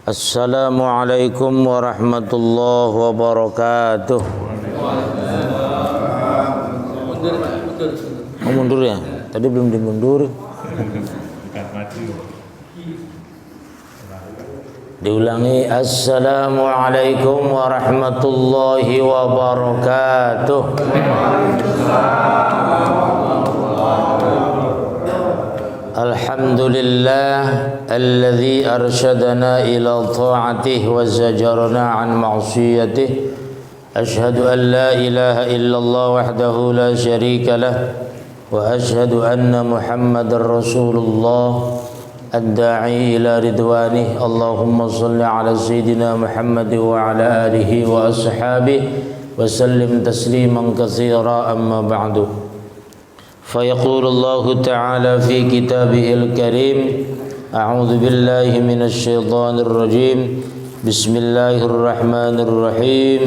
Assalamualaikum warahmatullahi wabarakatuh. Mundur ya? Tadi belum dimundur. Diulangi. Assalamualaikum warahmatullahi wabarakatuh. Alhamdulillah alladzi arsyadana ila ta'atihi wa zajarana an ma'siyatihi. Ashhadu an la ilaha illallah wahdahu la syarika lah wa ashhadu anna Muhammadar Rasulullah ad-da'i ila ridwanih. Allahumma salli ala sayyidina Muhammad wa ala alihi wa ashabihi wa sallim tasliman katsira, amma ba'du. فيقول الله تعالى في كتابه الكريم: أعوذ بالله من الشيطان الرجيم، بسم الله الرحمن الرحيم.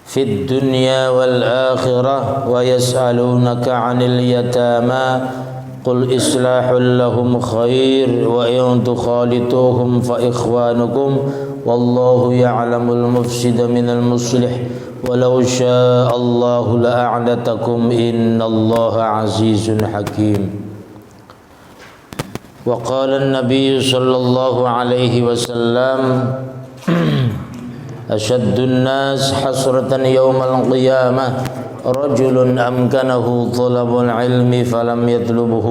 في الدنيا والآخرة ويسألونك عن اليتامى قل إصلاح لهم خير وإن تخالطوهم فإخوانكم والله يعلم المفسد من المصلح ولو شاء الله لأعنتكم إن الله عزيز حكيم. وقال النبي صلى الله عليه وسلم: أشد الناس حسرة يوم القيامة رجل أمكنه طلب العلم فلم يطلبه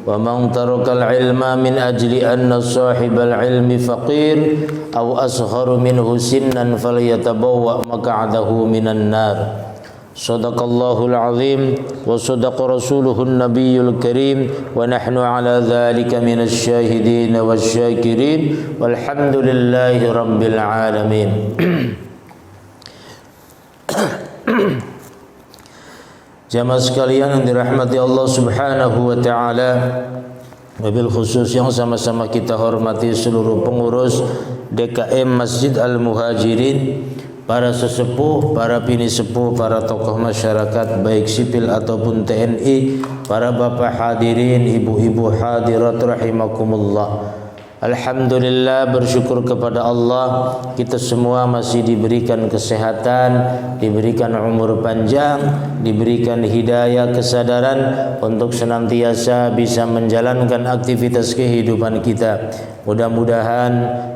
ومن ترك العلم من أجل أن صاحب العلم فقير أو أصغر منه سنا فليتبوأ مقعده من النار. صدق الله العظيم وصدق رسوله النبي الكريم ونحن على ذلك من الشاهدين والشاكرين والحمد لله رب العالمين. Jamaah sekalian yang dirahmati Allah Subhanahu wa taala, wabil khusus yang sama-sama kita hormati seluruh pengurus DKM Masjid Al-Muhajirin, para sesepuh, para bini sepuh, para tokoh masyarakat baik sipil ataupun TNI, para bapak hadirin, ibu-ibu hadirat rahimakumullah. Alhamdulillah, bersyukur kepada Allah kita semua masih diberikan kesehatan, diberikan umur panjang, diberikan hidayah kesadaran untuk senantiasa bisa menjalankan aktivitas kehidupan kita. Mudah-mudahan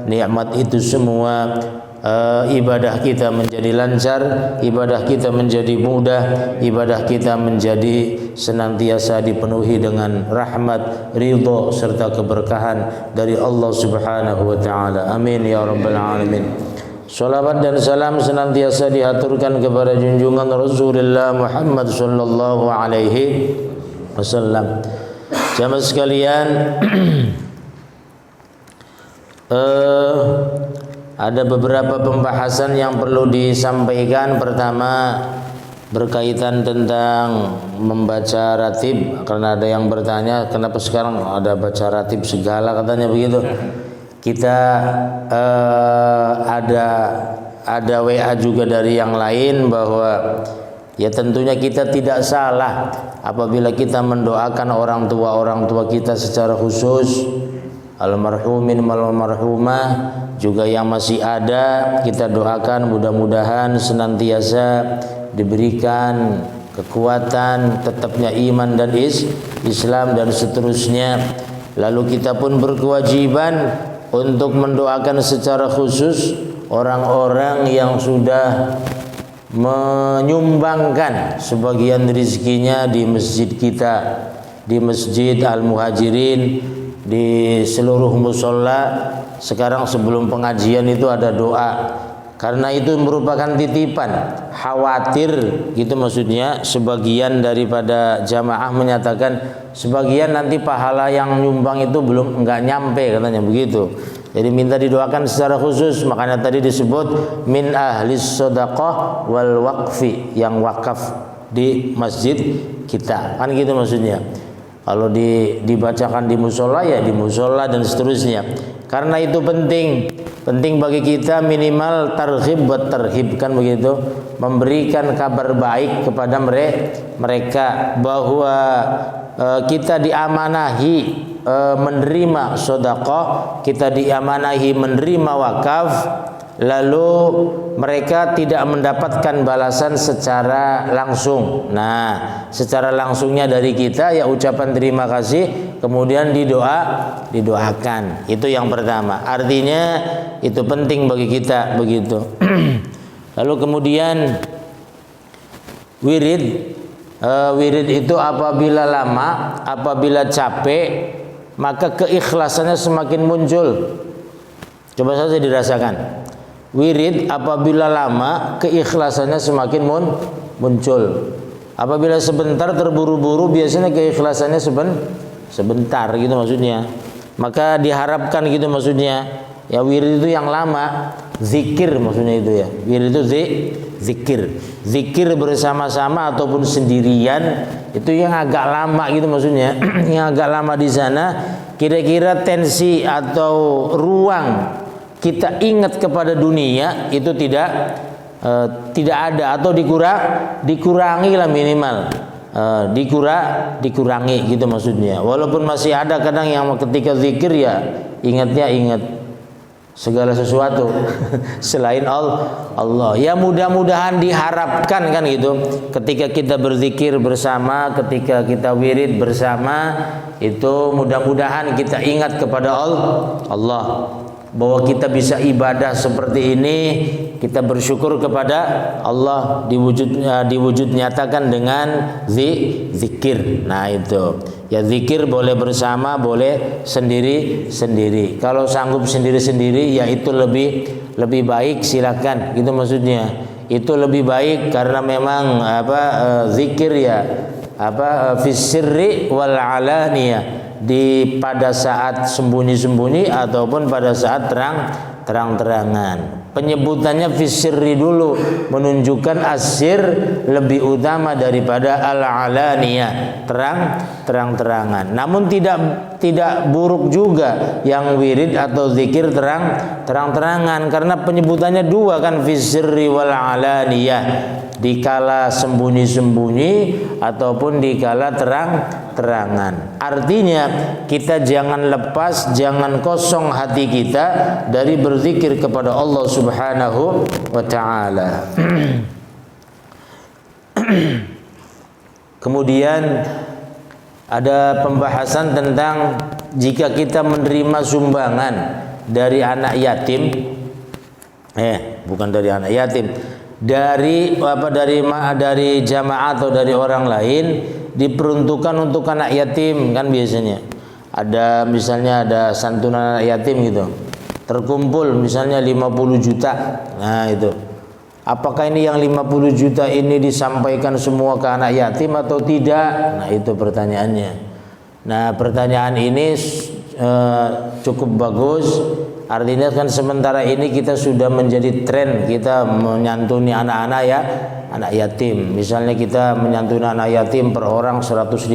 nikmat itu semua ibadah kita menjadi lancar, ibadah kita menjadi mudah, ibadah kita menjadi senantiasa dipenuhi dengan rahmat, ridha serta keberkahan dari Allah Subhanahu wa taala. Amin ya rabbal alamin. Salawat dan salam senantiasa dihaturkan kepada junjungan Rasulullah Muhammad sallallahu alaihi wasallam. Jamaah sekalian, ada beberapa pembahasan yang perlu disampaikan. Pertama, berkaitan tentang membaca ratib, karena ada yang bertanya kenapa sekarang ada baca ratib segala, katanya begitu. Kita ada WA juga dari yang lain bahwa ya tentunya kita tidak salah apabila kita mendoakan orang tua kita secara khusus, almarhumin wal marhumah juga yang masih ada, kita doakan mudah-mudahan senantiasa diberikan kekuatan tetapnya iman dan Islam dan seterusnya. Lalu kita pun berkewajiban untuk mendoakan secara khusus orang-orang yang sudah menyumbangkan sebagian rezekinya di masjid kita, di Masjid Al-Muhajirin, di seluruh musola. Sekarang sebelum pengajian itu ada doa, karena itu merupakan titipan. Khawatir gitu maksudnya, sebagian daripada jamaah menyatakan sebagian nanti pahala yang nyumbang itu enggak nyampe, katanya begitu. Jadi minta didoakan secara khusus. Makanya tadi disebut min ahlis shadaqah wal waqfi, yang wakaf di masjid kita, kan gitu maksudnya. Kalau dibacakan di musola ya di musola dan seterusnya. Karena itu penting. Penting bagi kita minimal targhib buat terhib, kan begitu, memberikan kabar baik kepada mereka bahwa kita diamanahi menerima sedekah, kita diamanahi menerima wakaf, lalu mereka tidak mendapatkan balasan secara langsung. Nah, secara langsungnya dari kita ya ucapan terima kasih, kemudian didoakan. Itu yang pertama. Artinya itu penting bagi kita begitu. Lalu kemudian wirid itu apabila lama, apabila capek, maka keikhlasannya semakin muncul. Coba saja dirasakan. Wirid apabila lama, keikhlasannya semakin muncul. Apabila sebentar terburu-buru, biasanya keikhlasannya sebentar gitu maksudnya. Maka diharapkan gitu maksudnya. Ya wirid itu yang lama, zikir maksudnya itu ya. Wirid itu zikir. Zikir bersama-sama ataupun sendirian itu yang agak lama gitu maksudnya. Yang agak lama di sana, kira-kira tensi atau ruang kita ingat kepada dunia itu tidak ada atau dikurangi lah minimal. Dikurangi gitu maksudnya. Walaupun masih ada kadang yang ketika zikir ya ingat segala sesuatu selain Allah. Ya mudah-mudahan diharapkan kan gitu. Ketika kita berzikir bersama, ketika kita wirid bersama, itu mudah-mudahan kita ingat kepada Allah. Bahwa kita bisa ibadah seperti ini, kita bersyukur kepada Allah diwujud nyatakan dengan zikir. Nah itu ya, zikir boleh bersama, boleh sendiri. Kalau sanggup sendiri ya itu lebih baik, silakan gitu maksudnya. Itu lebih baik karena memang zikir ya fis sirri wal alaniyah, pada saat sembunyi-sembunyi ataupun pada saat terang-terangan. Penyebutannya fisirri dulu menunjukkan asir lebih utama daripada al-alaniyah, terang-terangan. Namun tidak buruk juga yang wirid atau zikir terang-terangan, karena penyebutannya dua kan, fisirri wal alaniyah, dikala sembunyi-sembunyi ataupun dikala terang-terangan. Artinya kita jangan lepas, jangan kosong hati kita dari berzikir kepada Allah Subhanahu wa ta'ala. Kemudian ada pembahasan tentang jika kita menerima sumbangan dari anak yatim, bukan dari anak yatim, dari jamaah atau dari orang lain, diperuntukkan untuk anak yatim kan biasanya. Ada misalnya ada santunan anak yatim gitu. Terkumpul misalnya 50 juta. Nah itu. Apakah ini yang 50 juta ini disampaikan semua ke anak yatim atau tidak? Nah itu pertanyaannya. Nah pertanyaan ini cukup bagus. Artinya kan sementara ini kita sudah menjadi tren kita menyantuni anak yatim. Misalnya kita menyantuni anak yatim per orang 150.000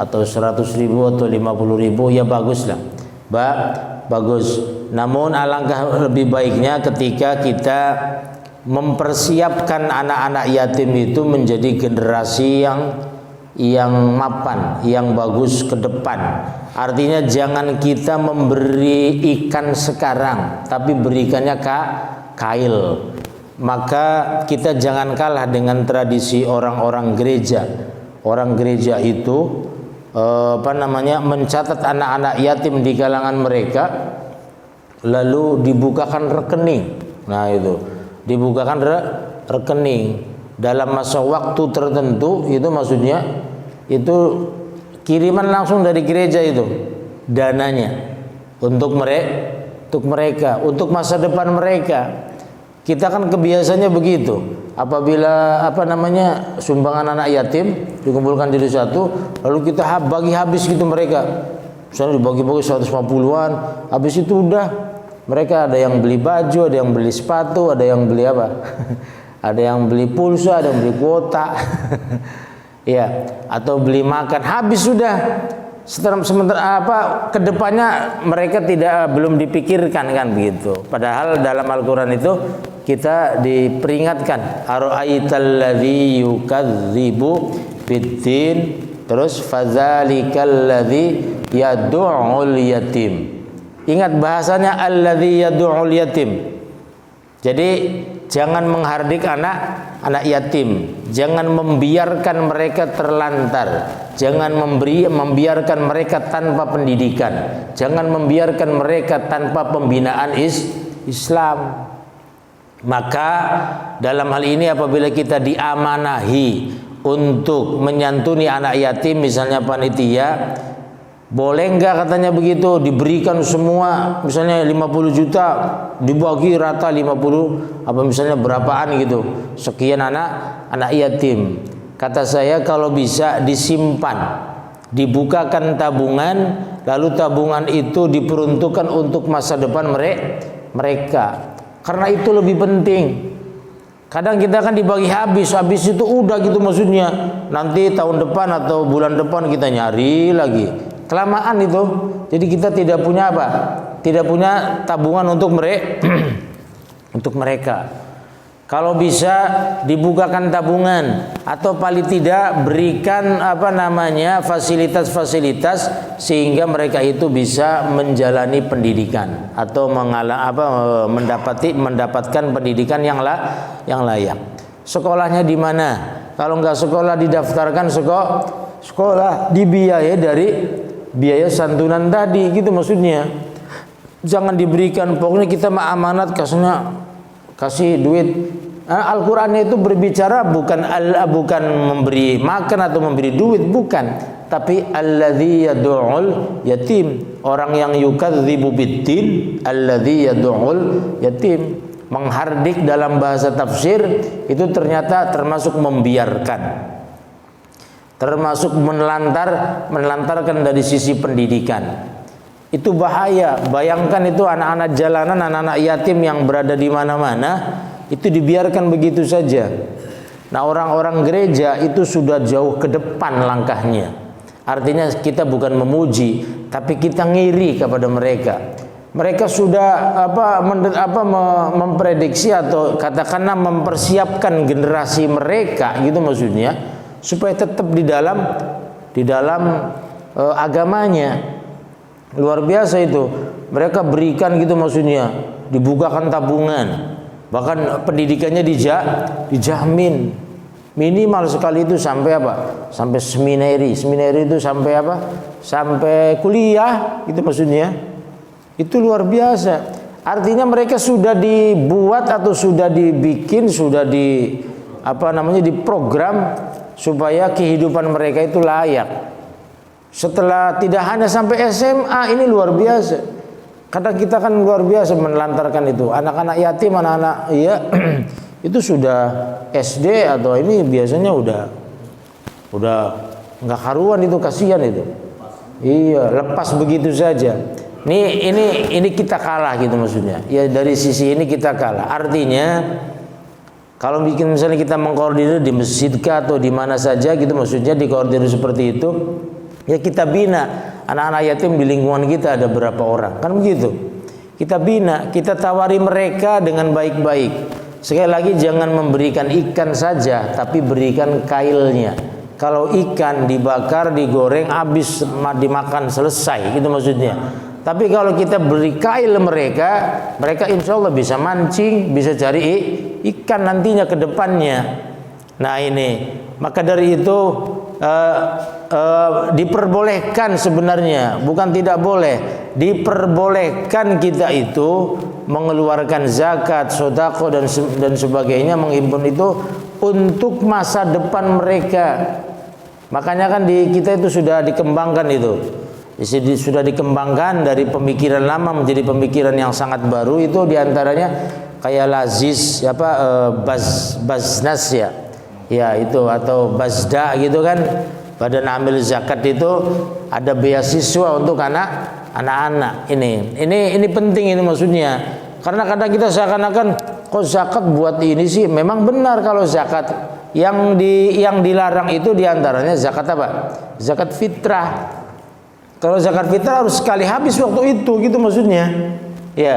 atau 100.000 atau 50.000, ya baguslah. Bagus. Namun alangkah lebih baiknya ketika kita mempersiapkan anak-anak yatim itu menjadi generasi yang mapan, yang bagus ke depan. Artinya jangan kita memberi ikan sekarang, tapi berikannya kail. Maka kita jangan kalah dengan tradisi orang-orang gereja. Orang gereja itu mencatat anak-anak yatim di kalangan mereka, lalu dibukakan rekening. Nah itu, dibukakan rekening dalam masa waktu tertentu, itu maksudnya itu kiriman langsung dari gereja itu dananya untuk mereka, untuk masa depan mereka. Kita kan kebiasaannya begitu. Apabila sumbangan anak yatim dikumpulkan jadi satu, lalu kita bagi habis gitu mereka. Misalnya dibagi-bagi 150-an, habis itu udah mereka ada yang beli baju, ada yang beli sepatu, ada yang beli apa? Ada yang beli pulsa, ada yang beli kuota. Ya, atau beli makan, habis sudah. sementara kedepannya mereka belum dipikirkan kan begitu. Padahal dalam Al-Quran itu kita diperingatkan, ara'aital ladzi yukadzibu biddin, terus fadzalikal ladzi yad'ul yatim. Ingat bahasanya alladzi yad'ul yatim. Jadi jangan menghardik anak yatim, jangan membiarkan mereka terlantar, jangan membiarkan mereka tanpa pendidikan, jangan membiarkan mereka tanpa pembinaan Islam. Maka dalam hal ini apabila kita diamanahi untuk menyantuni anak yatim, misalnya panitia, boleh enggak katanya begitu, diberikan semua, misalnya 50 juta dibagi rata 50, apa misalnya berapaan gitu, sekian anak yatim. Kata saya kalau bisa disimpan, dibukakan tabungan, lalu tabungan itu diperuntukkan untuk masa depan mereka. Karena itu lebih penting. Kadang kita kan dibagi habis itu udah gitu, maksudnya nanti tahun depan atau bulan depan kita nyari lagi. Kelamaan itu. Jadi kita tidak punya apa? Tidak punya tabungan untuk untuk mereka. Kalau bisa dibukakan tabungan, atau paling tidak berikan fasilitas-fasilitas sehingga mereka itu bisa menjalani pendidikan atau mendapatkan pendidikan yang layak. Sekolahnya di mana? Kalau nggak sekolah didaftarkan sekolah dibiayai dari biaya santunan tadi gitu maksudnya. Jangan diberikan, pokoknya kita amanat kasih duit. Al-Qur'an itu berbicara bukan memberi makan atau memberi duit, bukan, tapi alladzi yad'ul yatim, orang yang yukadzibu biddin, alladzi yad'ul yatim. Menghardik dalam bahasa tafsir itu ternyata termasuk membiarkan, termasuk menelantarkan dari sisi pendidikan. Itu bahaya. Bayangkan itu anak-anak jalanan, anak-anak yatim yang berada di mana-mana, itu dibiarkan begitu saja. Nah, orang-orang gereja itu sudah jauh ke depan langkahnya. Artinya kita bukan memuji, tapi kita ngiri kepada mereka. Mereka sudah memprediksi atau katakanlah mempersiapkan generasi mereka gitu maksudnya, supaya tetap di dalam agamanya. Luar biasa itu. Mereka berikan gitu maksudnya, dibukakan tabungan, bahkan pendidikannya dijamin. Minimal sekali itu sampai apa? Sampai seminari. Seminari itu sampai apa? Sampai kuliah gitu maksudnya. Itu luar biasa. Artinya mereka sudah dibuat atau sudah dibikin, sudah diprogram supaya kehidupan mereka itu layak. Setelah tidak hanya sampai SMA, ini luar biasa. Kadang kita kan luar biasa menelantarkan itu. Anak-anak yatim, anak-anak itu sudah SD atau ini biasanya udah nggak karuan itu, kasihan itu. Iya, lepas begitu saja. Ini kita kalah gitu maksudnya. Ya dari sisi ini kita kalah. Artinya kalau bikin misalnya kita mengkoordinir di masjid atau di mana saja gitu maksudnya, dikoordinir seperti itu. Ya kita bina anak-anak yatim di lingkungan kita ada berapa orang, kan begitu. Kita bina, kita tawari mereka dengan baik-baik. Sekali lagi jangan memberikan ikan saja, tapi berikan kailnya. Kalau ikan dibakar, digoreng, habis dimakan selesai, gitu maksudnya. Tapi kalau kita beri kail mereka insya Allah bisa mancing, bisa cari ikan nantinya ke depannya. Nah ini, maka dari itu diperbolehkan sebenarnya, bukan tidak boleh, diperbolehkan kita itu mengeluarkan zakat, sedekah dan sebagainya, menghimpun itu untuk masa depan mereka. Makanya kan di kita itu sudah dikembangkan itu, sudah dikembangkan dari pemikiran lama menjadi pemikiran yang sangat baru. Itu diantaranya kayak Laziz Baznas ya itu, atau Bazda gitu kan, Badan Amil Zakat itu ada beasiswa untuk anak-anak. Ini penting ini maksudnya, karena kadang kita seakan-akan kok zakat buat ini sih. Memang benar kalau zakat yang dilarang itu diantaranya zakat apa? Zakat fitrah. Kalau zakat fitrah harus sekali habis waktu itu, gitu maksudnya. Ya.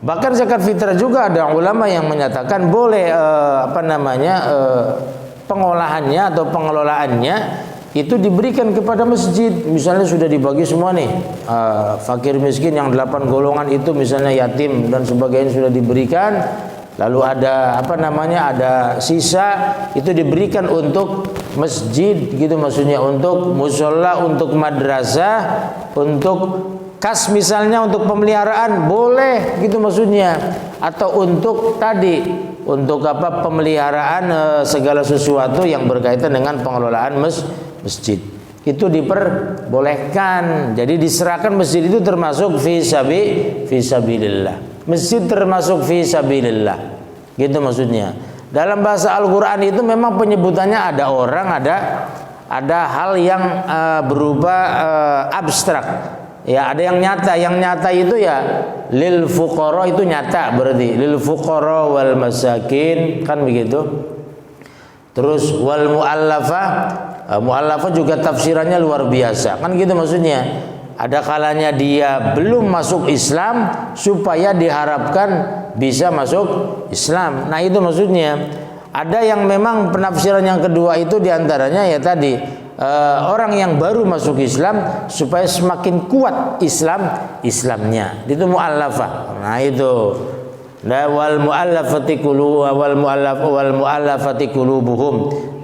Bahkan zakat fitrah juga ada ulama yang menyatakan boleh pengolahannya atau pengelolaannya itu diberikan kepada masjid. Misalnya sudah dibagi semua nih, fakir miskin yang 8 golongan itu misalnya yatim dan sebagainya sudah diberikan. Lalu ada ada sisa itu diberikan untuk masjid, gitu maksudnya, untuk musola, untuk madrasah, untuk kas misalnya, untuk pemeliharaan boleh, gitu maksudnya, atau untuk untuk pemeliharaan segala sesuatu yang berkaitan dengan pengelolaan masjid. Itu diperbolehkan. Jadi diserahkan masjid itu termasuk fi sabilillah. Masjid termasuk fi sabilillah, gitu maksudnya. Dalam bahasa Al-Qur'an itu memang penyebutannya ada orang, ada hal yang berupa abstrak. Ya, ada yang nyata. Yang nyata itu ya lil fuqara, itu nyata berarti. Lil fuqara wal masakin, kan begitu. Terus wal mu'allafah juga tafsirannya luar biasa. Kan gitu maksudnya. Ada kalanya dia belum masuk Islam supaya diharapkan bisa masuk Islam. Nah, itu maksudnya. Ada yang memang penafsiran yang kedua itu diantaranya ya tadi, orang yang baru masuk Islam supaya semakin kuat Islamnya. Itu mu'allafah. Nah, itu. Wal mu'allafati qulubuhum,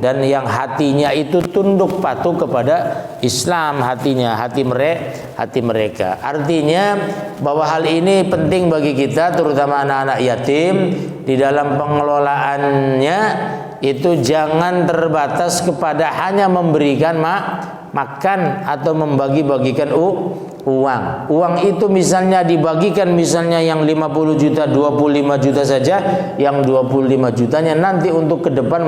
dan yang hatinya itu tunduk patuh kepada Islam, hati mereka. Artinya bahwa hal ini penting bagi kita, terutama anak-anak yatim. Di dalam pengelolaannya itu jangan terbatas kepada hanya memberikan makan atau membagi-bagikan uang. Uang itu misalnya dibagikan, misalnya yang 50 juta, 25 juta saja, yang 25 jutanya nanti untuk ke depan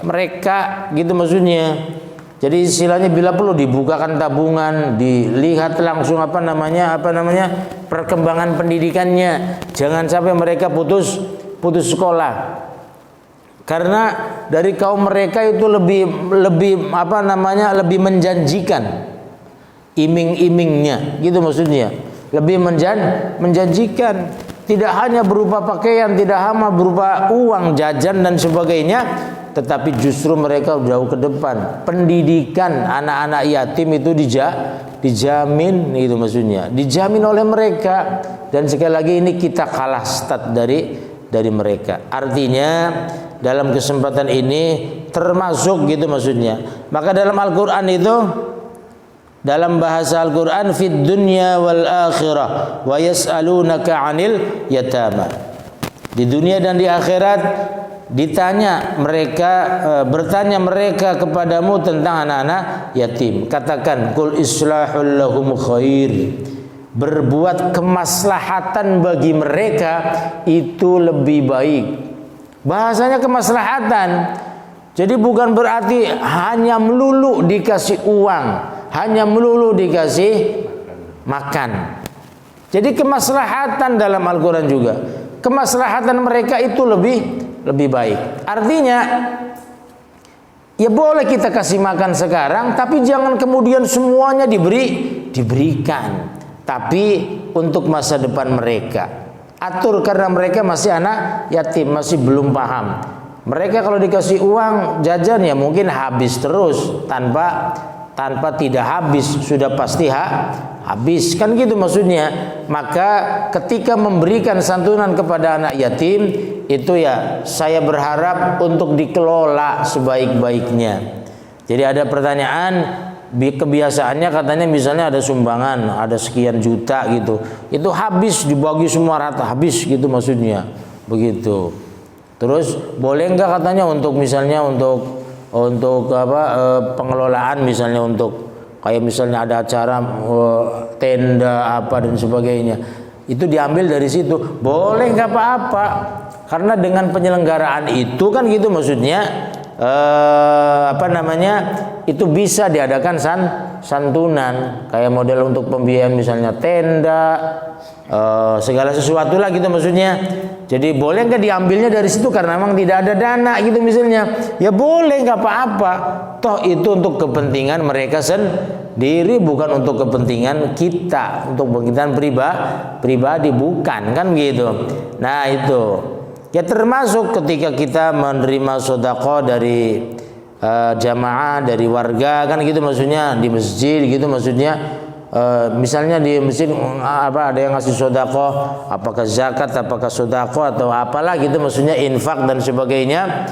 mereka, gitu maksudnya. Jadi istilahnya bila perlu dibukakan tabungan, dilihat langsung perkembangan pendidikannya. Jangan sampai mereka putus sekolah. Karena dari kaum mereka itu lebih menjanjikan iming-imingnya, gitu maksudnya. Lebih menjanjikan, tidak hanya berupa pakaian, tidak hanya berupa uang jajan dan sebagainya, tetapi justru mereka jauh ke depan. Pendidikan anak-anak yatim itu dijamin, gitu maksudnya. Dijamin oleh mereka. Dan sekali lagi ini kita kalah stat dari mereka. Artinya dalam kesempatan ini termasuk, gitu maksudnya. Maka dalam Al-Qur'an itu, dalam bahasa Al-Qur'an, fid dunya wal akhirah wa yas'alunaka 'anil yatama. Di dunia dan di akhirat bertanya mereka kepadamu tentang anak-anak yatim. Katakan, qul islahul lahum khair. Berbuat kemaslahatan bagi mereka itu lebih baik. Bahasanya kemaslahatan. Jadi bukan berarti hanya melulu dikasih uang, hanya melulu dikasih makan. Jadi kemaslahatan dalam Al-Quran juga, kemaslahatan mereka itu lebih baik. Artinya ya boleh kita kasih makan sekarang, tapi jangan kemudian semuanya diberikan. Tapi untuk masa depan mereka atur, karena mereka masih anak yatim, masih belum paham. Mereka kalau dikasih uang jajan ya mungkin habis terus, tanpa tidak habis, sudah pasti habis, kan gitu maksudnya. Maka ketika memberikan santunan kepada anak yatim itu ya saya berharap untuk dikelola sebaik-baiknya. Jadi ada pertanyaan, kebiasaannya katanya misalnya ada sumbangan, ada sekian juta gitu, itu habis, dibagi semua rata, habis, gitu maksudnya, begitu. Terus boleh enggak katanya untuk misalnya untuk pengelolaan, misalnya untuk kayak misalnya ada acara tenda apa dan sebagainya, itu diambil dari situ, boleh, nggak apa-apa, karena dengan penyelenggaraan itu kan, gitu maksudnya, itu bisa diadakan santunan, kayak model untuk pembiayaan misalnya tenda, segala sesuatu lah gitu maksudnya. Jadi boleh nggak diambilnya dari situ karena memang tidak ada dana gitu misalnya? Ya boleh, nggak apa-apa. Toh itu untuk kepentingan mereka sendiri, bukan untuk kepentingan kita, untuk kepentingan pribadi, bukan kan gitu. Nah itu ya termasuk ketika kita menerima sedekah dari jamaah, dari warga kan gitu maksudnya, di masjid gitu maksudnya. Misalnya di masjid ada yang ngasih sedekah, apakah zakat, apakah sedekah atau apalah gitu maksudnya, infak dan sebagainya.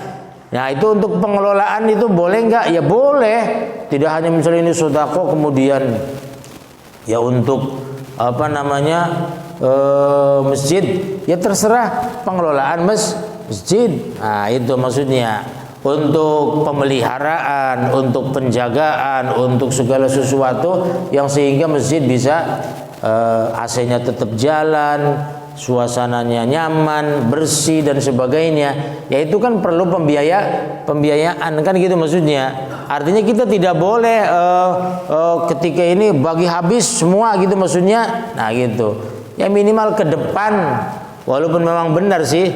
Nah itu untuk pengelolaan itu boleh nggak? Ya boleh. Tidak hanya misalnya ini sedekah kemudian ya untuk masjid, ya terserah pengelolaan masjid. Nah itu maksudnya. Untuk pemeliharaan, untuk penjagaan, untuk segala sesuatu yang sehingga masjid bisa AC-nya tetap jalan, suasananya nyaman, bersih dan sebagainya. Ya itu kan perlu pembiayaan kan gitu maksudnya. Artinya kita tidak boleh ketika ini bagi habis semua gitu maksudnya. Nah gitu. Ya minimal ke depan. Walaupun memang benar sih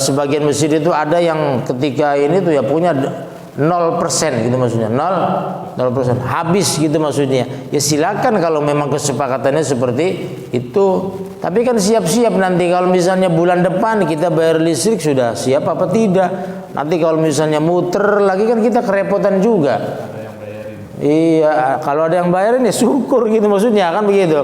sebagian masjid itu ada yang ketika ini tuh ya punya 0% gitu maksudnya, 0% habis gitu maksudnya. Ya silakan kalau memang kesepakatannya seperti itu. Tapi kan siap-siap nanti kalau misalnya bulan depan kita bayar listrik, sudah siap apa tidak? Nanti kalau misalnya muter lagi kan kita kerepotan juga. Iya, kalau ada yang bayarin ya syukur gitu maksudnya kan begitu.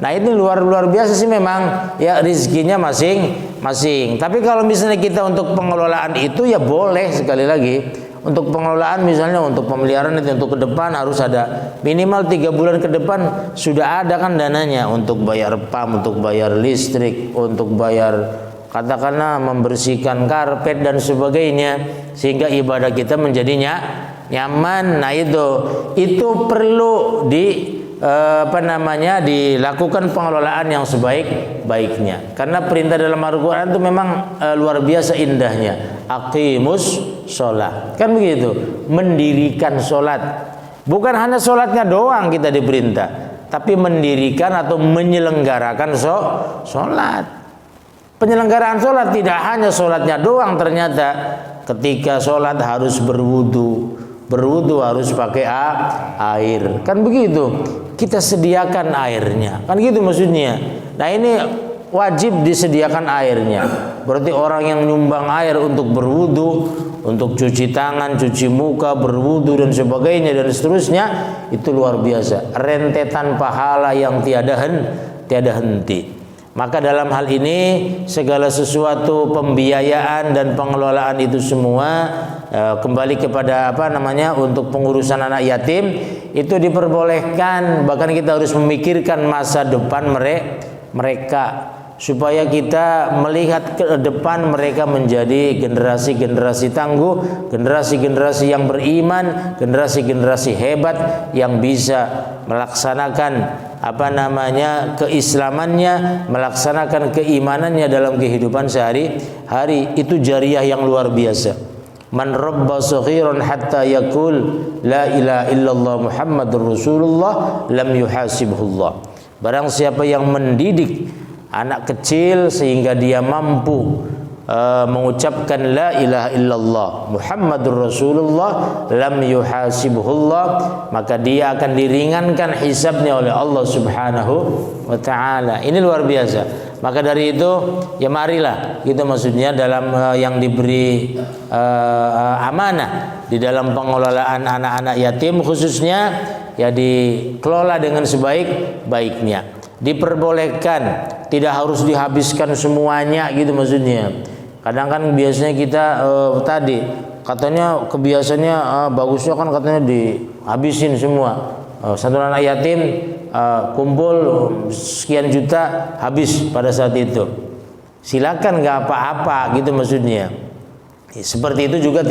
Nah ini luar biasa sih memang ya, rizkinya masing-masing. Tapi kalau misalnya kita untuk pengelolaan itu ya boleh, sekali lagi untuk pengelolaan misalnya untuk pemeliharaan itu untuk ke depan harus ada minimal 3 bulan ke depan sudah ada kan dananya untuk bayar PAM, untuk bayar listrik, untuk bayar katakanlah membersihkan karpet dan sebagainya, sehingga ibadah kita menjadinya nyaman. Nah itu perlu dilakukan pengelolaan yang sebaik-baiknya. Karena perintah dalam Al-Qur'an itu memang luar biasa indahnya. Aqimus sholat. Kan begitu, mendirikan sholat. Bukan hanya sholatnya doang kita diperintah, tapi mendirikan atau menyelenggarakan sholat. Penyelenggaraan sholat tidak hanya sholatnya doang, ternyata ketika sholat harus berwudu harus pakai air, kan begitu. Kita sediakan airnya, kan gitu maksudnya. Nah ini wajib disediakan airnya. Berarti orang yang nyumbang air untuk berwudu, untuk cuci tangan, cuci muka, berwudu dan sebagainya dan seterusnya, itu luar biasa. Rentetan pahala yang tiada henti. Maka dalam hal ini segala sesuatu pembiayaan dan pengelolaan itu semua kembali kepada untuk pengurusan anak yatim itu diperbolehkan. Bahkan kita harus memikirkan masa depan mereka supaya kita melihat ke depan mereka menjadi generasi-generasi tangguh, generasi-generasi yang beriman, generasi-generasi hebat yang bisa melaksanakan keislamannya, melaksanakan keimanannya dalam kehidupan sehari-hari. Itu jariah yang luar biasa. Man rabba saghiran hatta yaqul la ilaha illallah Muhammadur Rasulullah lam yuhasibhullah. Barang siapa yang mendidik anak kecil sehingga dia mampu mengucapkan la ilaha illallah Muhammadur Rasulullah lam yuhasibhullah, maka dia akan diringankan hisabnya oleh Allah Subhanahu wa taala. Ini luar biasa. Maka dari itu ya marilah gitu maksudnya dalam yang diberi amanah di dalam pengelolaan anak-anak yatim khususnya ya dikelola dengan sebaik-baiknya. Diperbolehkan, tidak harus dihabiskan semuanya gitu maksudnya. Kadang kan biasanya kita katanya kebiasaannya bagusnya kan katanya dihabisin semua. Satu anak yatim kumpul sekian juta habis pada saat itu. Silakan, nggak apa-apa gitu maksudnya. Seperti itu juga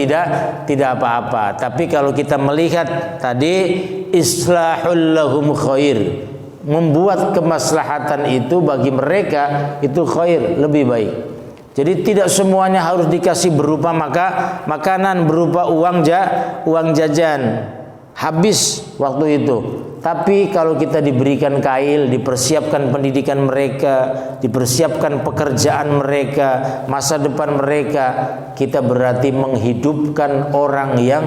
tidak apa-apa. Tapi kalau kita melihat tadi islahul lahum khair, membuat kemaslahatan itu bagi mereka itu khair, lebih baik. Jadi tidak semuanya harus dikasih berupa makanan, berupa uang jajan. habis waktu itu. Tapi kalau kita diberikan kail, dipersiapkan pendidikan mereka, dipersiapkan pekerjaan mereka, masa depan mereka, kita berarti menghidupkan orang yang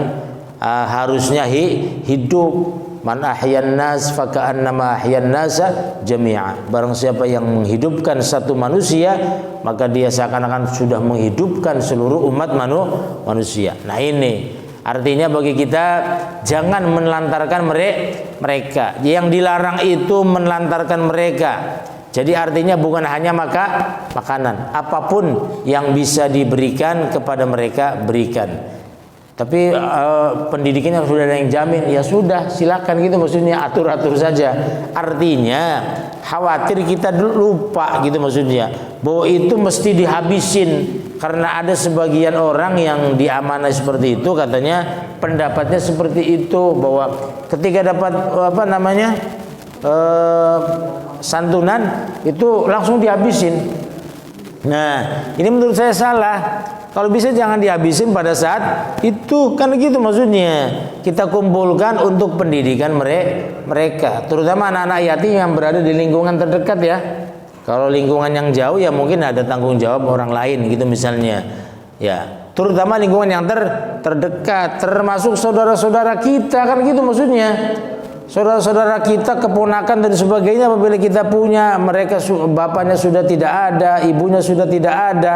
harusnya hidup. Man ahyan nas faka'annama ahyan nasa jami'a. Barang siapa yang menghidupkan satu manusia, maka dia seakan-akan sudah menghidupkan seluruh umat manusia. Nah ini artinya bagi kita jangan menelantarkan mereka. Yang dilarang itu menelantarkan mereka. Jadi artinya bukan hanya makanan, apapun yang bisa diberikan kepada mereka berikan. Tapi pendidikannya sudah ada yang jamin, ya sudah silakan gitu, maksudnya atur-atur saja. Artinya khawatir kita lupa gitu, maksudnya bahwa itu mesti dihabisin. Karena ada sebagian orang yang diamanai seperti itu, katanya pendapatnya seperti itu, bahwa ketika dapat santunan itu langsung dihabisin. Nah ini menurut saya salah. Kalau bisa jangan dihabisin pada saat itu, kan gitu maksudnya. Kita kumpulkan untuk pendidikan mereka, terutama anak-anak yatim yang berada di lingkungan terdekat ya. Kalau lingkungan yang jauh ya mungkin ada tanggung jawab orang lain gitu misalnya. Ya, terutama lingkungan yang terdekat, termasuk saudara-saudara kita, kan gitu maksudnya. Saudara-saudara kita, keponakan dan sebagainya, apabila kita punya, mereka bapaknya sudah tidak ada, ibunya sudah tidak ada,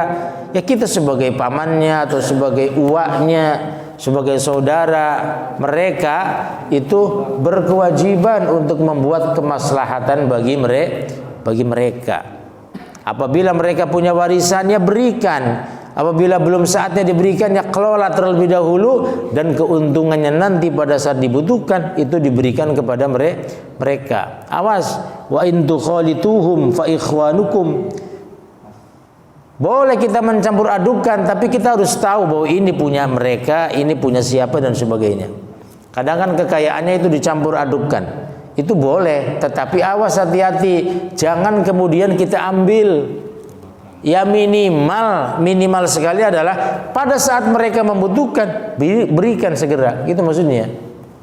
ya kita sebagai pamannya atau sebagai uaknya, sebagai saudara mereka itu berkewajiban untuk membuat kemaslahatan bagi mereka. Apabila mereka punya warisannya berikan. Apabila belum saatnya diberikan, ya kelola terlebih dahulu, dan keuntungannya nanti pada saat dibutuhkan itu diberikan kepada mereka. Awas, wa in tukhalituhum fa ikhwanukum. Boleh kita mencampur adukan, tapi kita harus tahu bahwa ini punya mereka, ini punya siapa dan sebagainya. Kadang kan kekayaannya itu dicampur adukan. Itu boleh, tetapi awas, hati-hati, jangan kemudian kita ambil. Ya minimal sekali adalah pada saat mereka membutuhkan berikan segera, gitu maksudnya.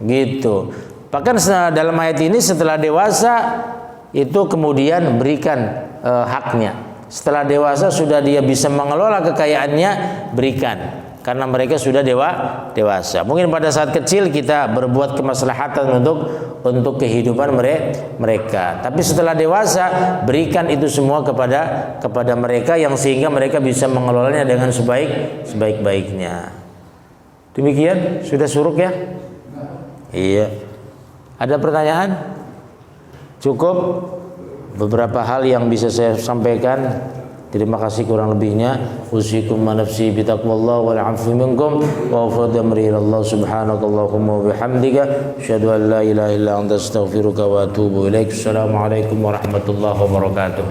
Gitu. Bahkan dalam ayat ini setelah dewasa itu kemudian berikan haknya. Setelah dewasa sudah dia bisa mengelola kekayaannya, berikan. Karena mereka sudah dewasa. Mungkin pada saat kecil kita berbuat kemaslahatan untuk kehidupan mereka. Tapi setelah dewasa berikan itu semua kepada mereka, yang sehingga mereka bisa mengelolanya dengan sebaik-baiknya. Demikian, sudah suruk ya? Iya. Ada pertanyaan? Cukup beberapa hal yang bisa saya sampaikan. Terima kasih kurang lebihnya. Usikum wa nafsi bi taqwallah wal 'afwi minkum wa afdhu amri ila Allah subhanakallahumma wa bihamdika asyhadu an la ilaha illa anta astaghfiruka wa atubu ilaik. Assalamualaikum warahmatullahi wabarakatuh.